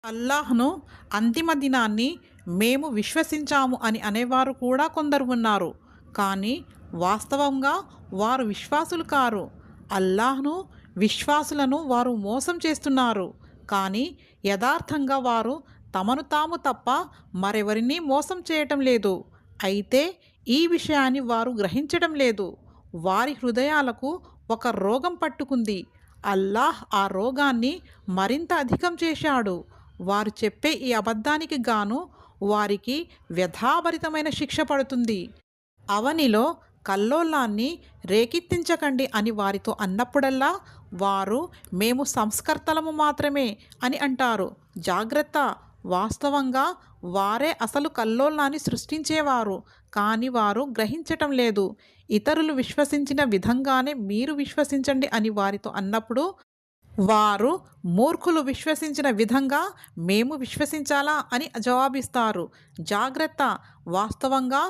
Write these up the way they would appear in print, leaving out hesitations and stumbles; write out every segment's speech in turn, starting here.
అల్లాహ్‌ను అంతిమ దినాన్ని మేము విశ్వసించాము అని అనేవారు కూడా కొందరు ఉన్నారు. కానీ వాస్తవంగా వారు విశ్వాసులు కారు. అల్లాహ్‌ను విశ్వాసులను వారు మోసం చేస్తున్నారు. కానీ యథార్థంగా వారు తమను తాము తప్ప మరెవరినీ మోసం చేయటం లేదు. అయితే ఈ విషయాన్ని వారు గ్రహించడం లేదు. వారి హృదయాలకు ఒక రోగం పట్టుకుంది. అల్లాహ్ ఆ రోగాన్ని మరింత అధికం చేశాడు. వారు చెప్పే ఈ అబద్ధానికి గాను వారికి వ్యధాభరితమైన శిక్ష పడుతుంది. అవనిలో కల్లోలాన్ని రేకెత్తించకండి అని వారితో అన్నప్పుడల్లా వారు మేము సంస్కర్తలము మాత్రమే అని అంటారు. జాగ్రత్త! వాస్తవంగా వారే అసలు కల్లోలాన్ని సృష్టించేవారు. కానీ వారు గ్రహించటం లేదు. ఇతరులు విశ్వసించిన విధంగానే మీరు విశ్వసించండి అని వారితో అన్నప్పుడు వారు మూర్ఖులు విశ్వసించిన విధంగా మేము విశ్వసించాలా అని జవాబిస్తారు. జాగ్రత్త! వాస్తవంగా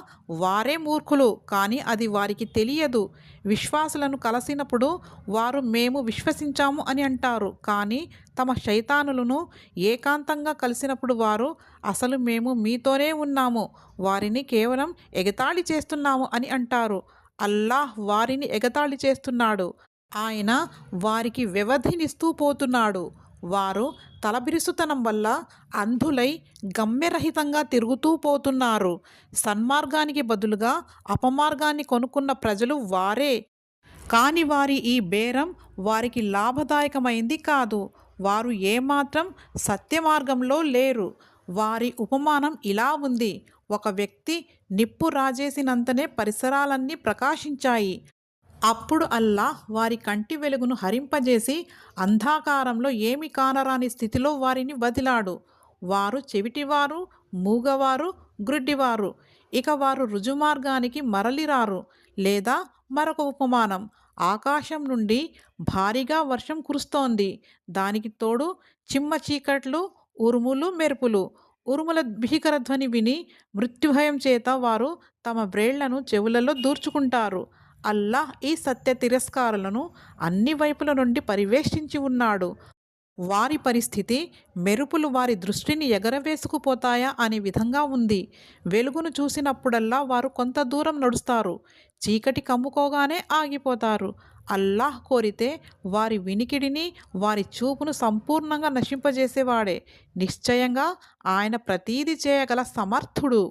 వారే మూర్ఖులు, కానీ అది వారికి తెలియదు. విశ్వాసులను కలిసినప్పుడు వారు మేము విశ్వసించాము అని అంటారు. కానీ తమ శైతానులను ఏకాంతంగా కలిసినప్పుడు వారు అసలు మేము మీతోనే ఉన్నాము, వారిని కేవలం ఎగతాళి చేస్తున్నాము అని అంటారు. అల్లాహ్ వారిని ఎగతాళి చేస్తున్నాడు. ఆయన వారికి వ్యవధినిస్తూ పోతున్నాడు. వారు తలబిరుసుతనం వల్ల అంధులై గమ్యరహితంగా తిరుగుతూ పోతున్నారు. సన్మార్గానికి బదులుగా అపమార్గాన్ని కొనుక్కున్న ప్రజలు వారే. కాని వారి ఈ బేరం వారికి లాభదాయకమైంది కాదు. వారు ఏమాత్రం సత్యమార్గంలో లేరు. వారి ఉపమానం ఇలా ఉంది. ఒక వ్యక్తి నిప్పు రాజేసినంతనే పరిసరాలన్నీ ప్రకాశించాయి. అప్పుడు అల్లాహ్ వారి కంటి వెలుగును హరింపజేసి అంధకారంలో ఏమి కానరాని స్థితిలో వారిని వదిలాడు. వారు చెవిటివారు, మూగవారు, గ్రుడ్డివారు. ఇక వారు రుజుమార్గానికి మరలిరారు. లేదా మరొక ఉపమానం. ఆకాశం నుండి భారీగా వర్షం కురుస్తోంది. దానికి తోడు చిమ్మ చీకట్లు, ఉరుములు, మెరుపులు. ఉరుముల భీకర ధ్వని విని మృత్యుభయం చేత వారు తమ వ్రేళ్లను చెవులలో దూర్చుకుంటారు. అల్లాహ్ ఈ సత్య తిరస్కారులను అన్ని వైపుల నుండి పరివేష్టించి ఉన్నాడు. వారి పరిస్థితి మెరుపులు వారి దృష్టిని ఎగరవేసుకుపోతాయా అనే విధంగా ఉంది. వెలుగును చూసినప్పుడల్లా వారు కొంత దూరం నడుస్తారు. చీకటి కమ్ముకోగానే ఆగిపోతారు. అల్లాహ్ కోరితే వారి వినికిడిని, వారి చూపును సంపూర్ణంగా నశింపజేసేవాడే. నిశ్చయంగా ఆయన ప్రతీది చేయగల సమర్థుడు.